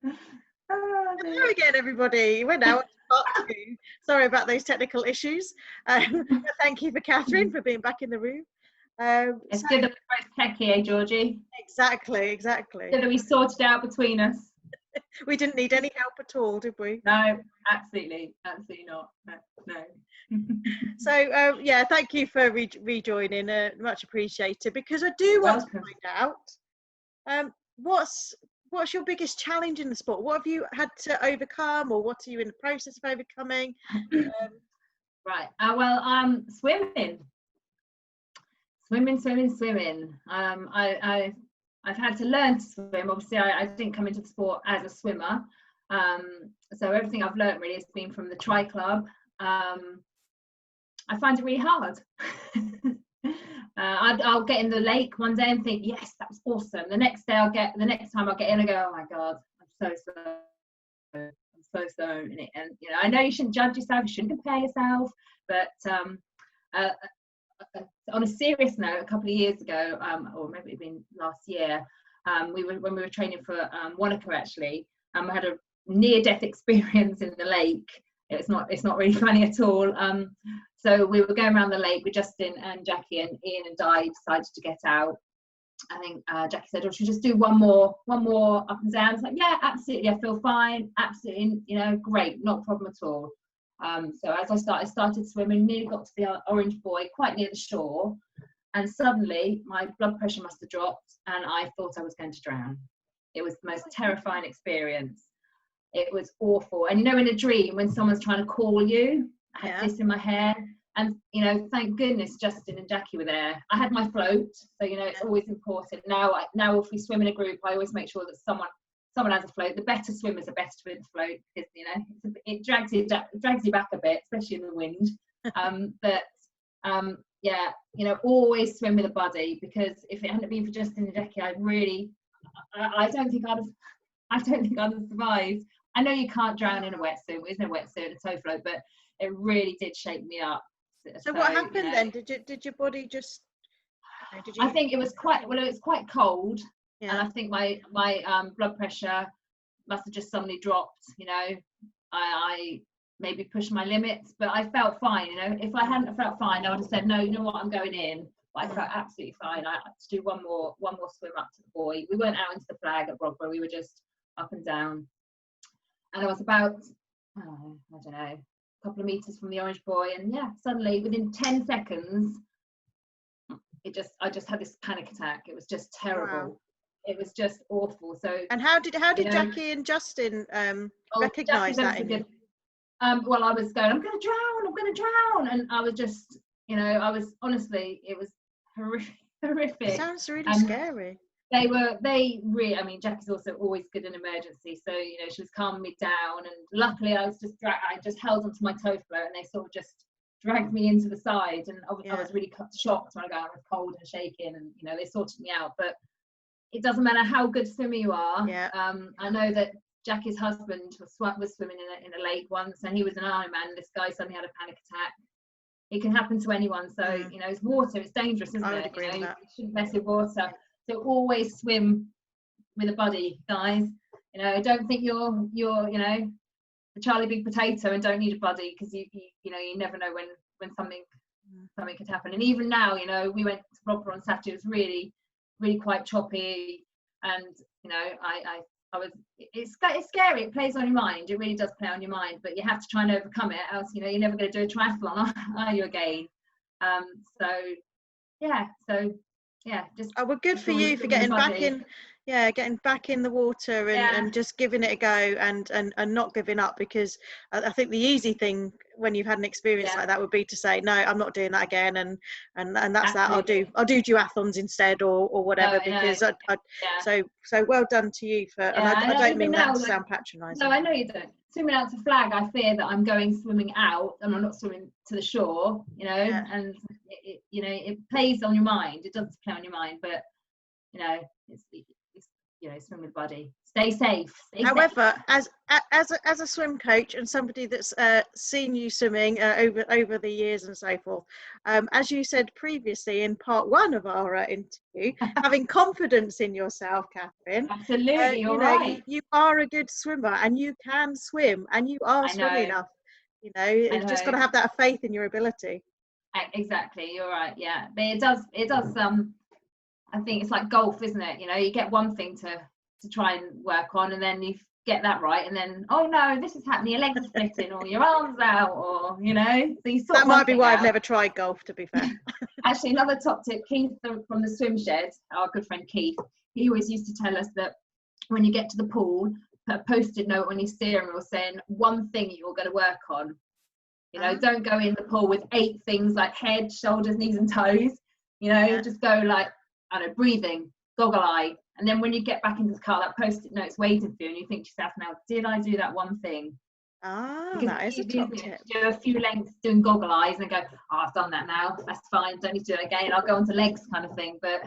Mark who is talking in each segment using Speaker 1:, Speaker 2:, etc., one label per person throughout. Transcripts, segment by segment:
Speaker 1: Oh,
Speaker 2: hello again, everybody. We're now on part 2. Sorry about those technical issues. Thank you for Kathryn for being back in the room.
Speaker 1: It's good that we're both techie, eh, Georgie?
Speaker 2: Exactly.
Speaker 1: Good that we sorted out between us.
Speaker 2: We didn't need any help at all, did we?
Speaker 1: No, absolutely not. No.
Speaker 2: So yeah, thank you for rejoining. Much appreciated. Because I do want to find out what's your biggest challenge in the sport. What have you had to overcome, or what are you in the process of overcoming?
Speaker 1: Right. Well, swimming. I've had to learn to swim. Obviously, I didn't come into the sport as a swimmer. So everything I've learned really has been from the tri club. I find it really hard. I'll get in the lake one day and think, yes, that was awesome. The next time I'll get in, I go, oh my God, I'm so slow. And you know, I know you shouldn't judge yourself, you shouldn't compare yourself, but on a serious note, a couple of years ago, or maybe it'd been last year, when we were training for Wanaka, actually, I had a near-death experience in the lake. It's not really funny at all. So we were going around the lake with Justin and Jackie, and Ian and Di decided to get out. I think Jackie said, "Oh, should we just do one more up and down?" I was like, "Yeah, absolutely. I feel fine. Absolutely, you know, great, not a problem at all." So as I started swimming, nearly got to the Orange Buoy, quite near the shore, and suddenly my blood pressure must have dropped, and I thought I was going to drown. It was the most terrifying experience. It was awful. And you know, in a dream, when someone's trying to call you, I had this in my hair, and you know, thank goodness Justin and Jackie were there. I had my float, so you know, it's always important. Now if we swim in a group, I always make sure that someone has a float. The better swimmers are best with the float, because you know, it drags you back a bit, especially in the wind. Yeah, you know, always swim with a buddy, because if it hadn't been for Justin and Jackie, I don't think I'd have survived. I know you can't drown in a wetsuit. There's no wetsuit, a tow float, but it really did shake me up.
Speaker 2: So what happened, you know, then? Did your body just?
Speaker 1: I think it was quite cold, and I think my blood pressure must have just suddenly dropped. You know, I maybe pushed my limits, but I felt fine. You know, if I hadn't felt fine, I would have said, no, you know what, I'm going in. But I felt absolutely fine. I had to do one more swim up to the buoy. We weren't out into the flag at Brogborough. We were just up and down. And I was about, I don't know, a couple of meters from the Orange Buoy, and yeah, suddenly within 10 seconds, I just had this panic attack. It was just terrible. Wow. It was just awful. So. And how did
Speaker 2: Jackie and Justin recognise that in you?
Speaker 1: Well, I was going, I'm going to drown, and I was just, you know, honestly, it was horrific.
Speaker 2: It sounds really scary.
Speaker 1: They really, I mean, Jackie's also always good in emergency, so you know, she was calming me down, and luckily I just held onto my tow float, and they sort of just dragged me into the side, and I was really shocked when I got out. I was cold and shaking, and you know, they sorted me out. But it doesn't matter how good swimmer you are. I know that Jackie's husband was swimming in a lake once, and he was an Ironman. This guy suddenly had a panic attack. It can happen to anyone. So you know, it's water. It's dangerous, isn't it? You know, you shouldn't mess with water. So always swim with a buddy, guys. You know, don't think you're you know, the Charlie Big Potato and don't need a buddy, because you know, you never know when something could happen. And even now, you know, we went to Brogborough on Saturday. It was really quite choppy, and you know, it's scary. It plays on your mind. It really does play on your mind, but you have to try and overcome it, else you know, you're never going to do a triathlon, are you, again? Just
Speaker 2: well, good for you for getting back in the water and just giving it a go, and not giving up, because I think the easy thing when you've had an experience like that would be to say, no, I'm not doing that again, and that's Absolutely. That I'll do duathlons instead, or whatever, because so well done to you for, and I don't mean that to sound patronising.
Speaker 1: No, I know you don't. Swimming out to flag, I fear that I'm going swimming out and I'm not swimming to the shore, you know, and it, you know, it plays on your mind. It does play on your mind, but you know, it's you know, swim with a buddy. Stay safe.
Speaker 2: However, as a swim coach and somebody that's seen you swimming over the years and so forth, as you said previously in part 1 of our interview, having confidence in yourself, Kathryn.
Speaker 1: Absolutely, you're right.
Speaker 2: You are a good swimmer, and you can swim, and you are swimming enough. You know, you've just got to have that faith in your ability.
Speaker 1: Exactly, you're right. Yeah, but it does. I think it's like golf, isn't it? You know, you get one thing to try and work on, and then you get that right, and then, oh no, this is happening, your legs are splitting or your arms out, or, you know, so you
Speaker 2: that might be why I've never tried golf, to be fair.
Speaker 1: Actually, another top tip, Keith from the swim shed, our good friend Keith, he always used to tell us that when you get to the pool, put a post-it note on your steering wheel saying one thing you're going to work on. You know, don't go in the pool with 8 things like head, shoulders, knees and toes. You know, just go like, I don't know, breathing, goggle eye. And then when you get back into the car, that post-it note's waiting for you, and you think to yourself, now, did I do that one thing? Because
Speaker 2: that is a top tip.
Speaker 1: Do a few lengths doing goggle eyes and go, oh, I've done that now, that's fine, don't need to do it again, I'll go on to legs kind of thing. But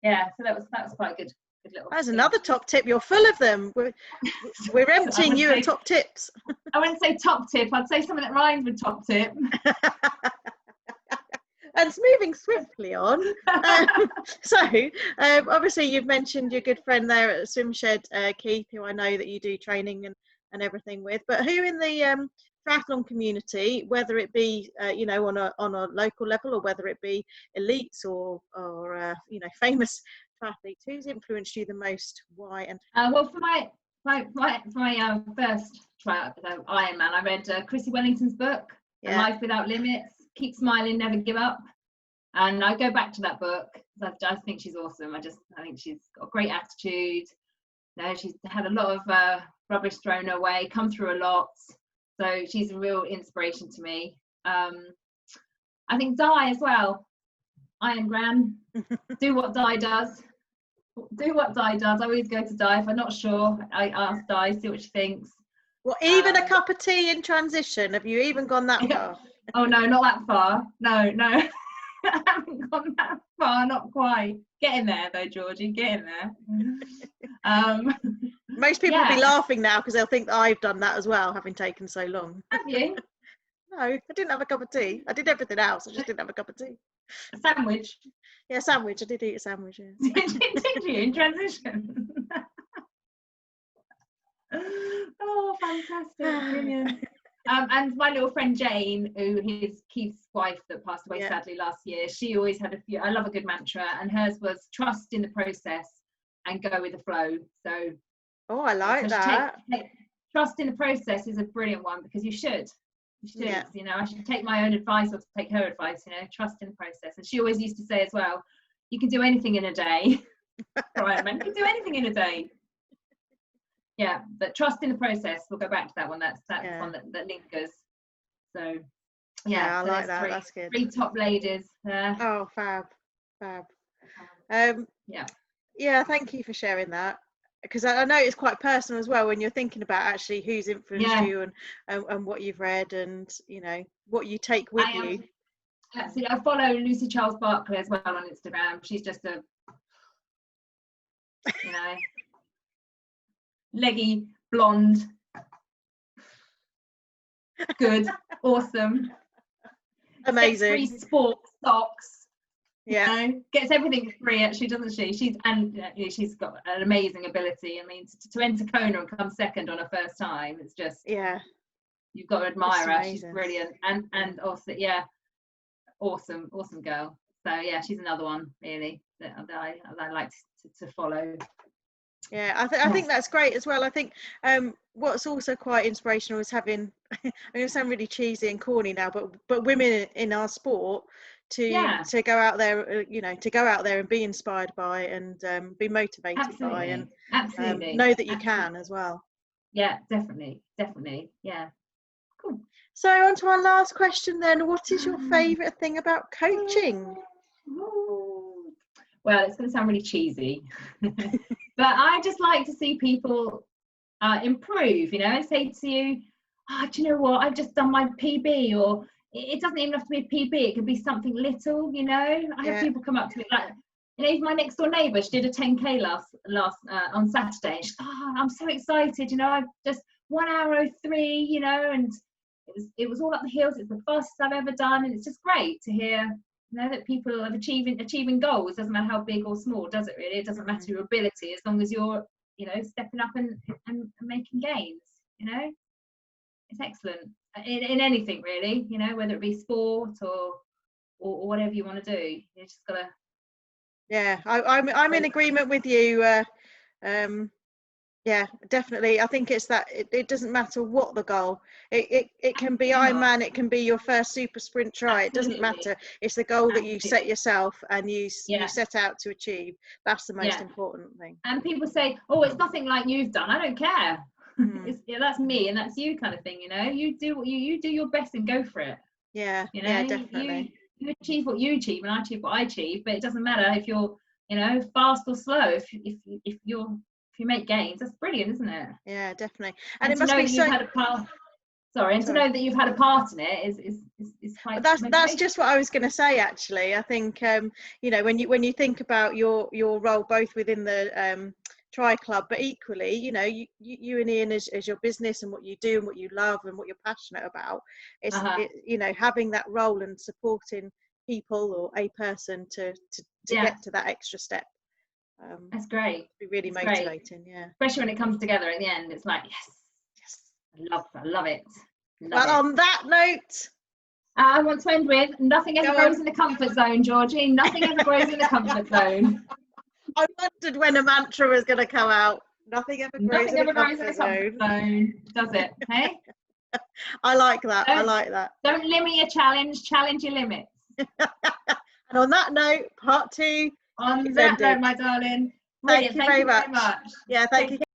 Speaker 1: yeah, so that was quite a good little
Speaker 2: That's another top tip. You're full of them. We're emptying you of top tips.
Speaker 1: I wouldn't say top tip, I'd say something that rhymes with top tip.
Speaker 2: And moving swiftly on, so obviously you've mentioned your good friend there at the swim shed, Keith, who I know that you do training and everything with, but who in the triathlon community, whether it be you know, on a local level, or whether it be elites or you know, famous triathletes, who's influenced you the most, why, and how?
Speaker 1: Well, for my first triathlon Ironman, I read Chrissy Wellington's book, Life Without Limits. Keep smiling, never give up. And I go back to that book because I think she's awesome. I think she's got a great attitude. You know, she's had a lot of rubbish thrown her way, come through a lot. So she's a real inspiration to me. I think Di as well. Iron Gran. Do what Di does. Do what Di does. I always go to Di. If I'm not sure, I ask Di, see what she thinks.
Speaker 2: Well, even a cup of tea in transition. Have you even gone that far?
Speaker 1: Oh no, not that far. No. I haven't gone that far, not quite. Get in there though, Georgie, get in there.
Speaker 2: Most people will be laughing now because they'll think that I've done that as well, having taken so long.
Speaker 1: Have you?
Speaker 2: No, I didn't have a cup of tea. I did everything else, I just didn't have a cup of tea.
Speaker 1: A sandwich?
Speaker 2: Yeah, sandwich. I did eat a sandwich, yeah.
Speaker 1: Did you, in transition? Oh, fantastic, brilliant. And my little friend Jane, who is Keith's wife that passed away sadly last year, she always had I love a good mantra, and hers was trust in the process and go with the flow. So
Speaker 2: I like that.
Speaker 1: Trust in the process is a brilliant one, because you should, you know, I should take my own advice or take her advice, you know, trust in the process. And she always used to say as well, you can do anything in a day. Right, man, you can do anything in a day. Yeah, but trust in the process. We'll go back to that one. That's one that lingers. So
Speaker 2: I like that. That's good.
Speaker 1: 3 top ladies there.
Speaker 2: Oh, fab. Yeah, thank you for sharing that, because I know it's quite personal as well when you're thinking about actually who's influenced you and what you've read, and you know what you take with you.
Speaker 1: Absolutely. I follow Lucy Charles Barkley as well on Instagram. She's just a, you know, leggy, blonde, good, awesome,
Speaker 2: amazing,
Speaker 1: free sports socks,
Speaker 2: yeah,
Speaker 1: you know, gets everything free actually, doesn't she? She's got an amazing ability. I mean, to enter Kona and come second on her first time, it's just, you've got to admire her. She's brilliant, and also awesome girl. So yeah, she's another one really that I like to follow.
Speaker 2: Yeah, I think that's great as well. I think what's also quite inspirational is having, I'm going to sound really cheesy and corny now, but women in our sport to go out there, you know, to go out there and be inspired by, and be motivated by, and know that you can as well.
Speaker 1: Yeah, definitely, yeah. Cool.
Speaker 2: So on to our last question then. What is your favourite thing about coaching?
Speaker 1: Well, it's going to sound really cheesy, but I just like to see people improve, you know, and say to you, do you know what, I've just done my PB, or it doesn't even have to be a PB, it could be something little, you know. I have people come up to me like, even my next door neighbour, she did a 10k last on Saturday. She's, oh, I'm so excited, I've just 1:03, and it was all up the hills. It's the fastest I've ever done, and it's just great to hear, that people are achieving goals. Doesn't matter how big or small, does it really? It doesn't matter your ability, as long as you're, stepping up and making gains. It's excellent in anything really. Whether it be sport or whatever you want to do. You just gotta.
Speaker 2: Yeah, I'm in agreement with you. Yeah, definitely. I think it's that it doesn't matter what the goal. It can be Ironman, it can be your first super sprint try. It doesn't matter. It's the goal that you set yourself and you set out to achieve. That's the most important thing.
Speaker 1: And people say, "Oh, it's nothing like you've done." I don't care. That's me and that's you, kind of thing. You do what you do your best and go for it.
Speaker 2: Yeah, yeah, definitely.
Speaker 1: You achieve what you achieve, and I achieve what I achieve. But it doesn't matter if you're, fast or slow. If you make gains, that's brilliant, isn't it?
Speaker 2: Yeah, definitely.
Speaker 1: And it must be so. To know that you've had a part in it is quite.
Speaker 2: That's just what I was going to say. Actually, I think when you think about your role both within the Tri Club, but equally, you and Ian as your business and what you do and what you love and what you're passionate about. It's having that role and supporting people or a person to get to that extra step.
Speaker 1: That's great.
Speaker 2: Be really motivating, yeah.
Speaker 1: Especially when it comes together at the end, it's like yes, I love it.
Speaker 2: On that note,
Speaker 1: I want to end with nothing ever grows in the comfort zone, Georgie. Nothing ever grows in the comfort zone.
Speaker 2: I wondered when a mantra was going to come out. Nothing ever grows in the comfort zone.
Speaker 1: Does it? Hey.
Speaker 2: I like that. I like that.
Speaker 1: Don't limit your challenge your limits.
Speaker 2: And on that note, part 2.
Speaker 1: On that note, my darling.
Speaker 2: Thank you very much. Yeah, thank you.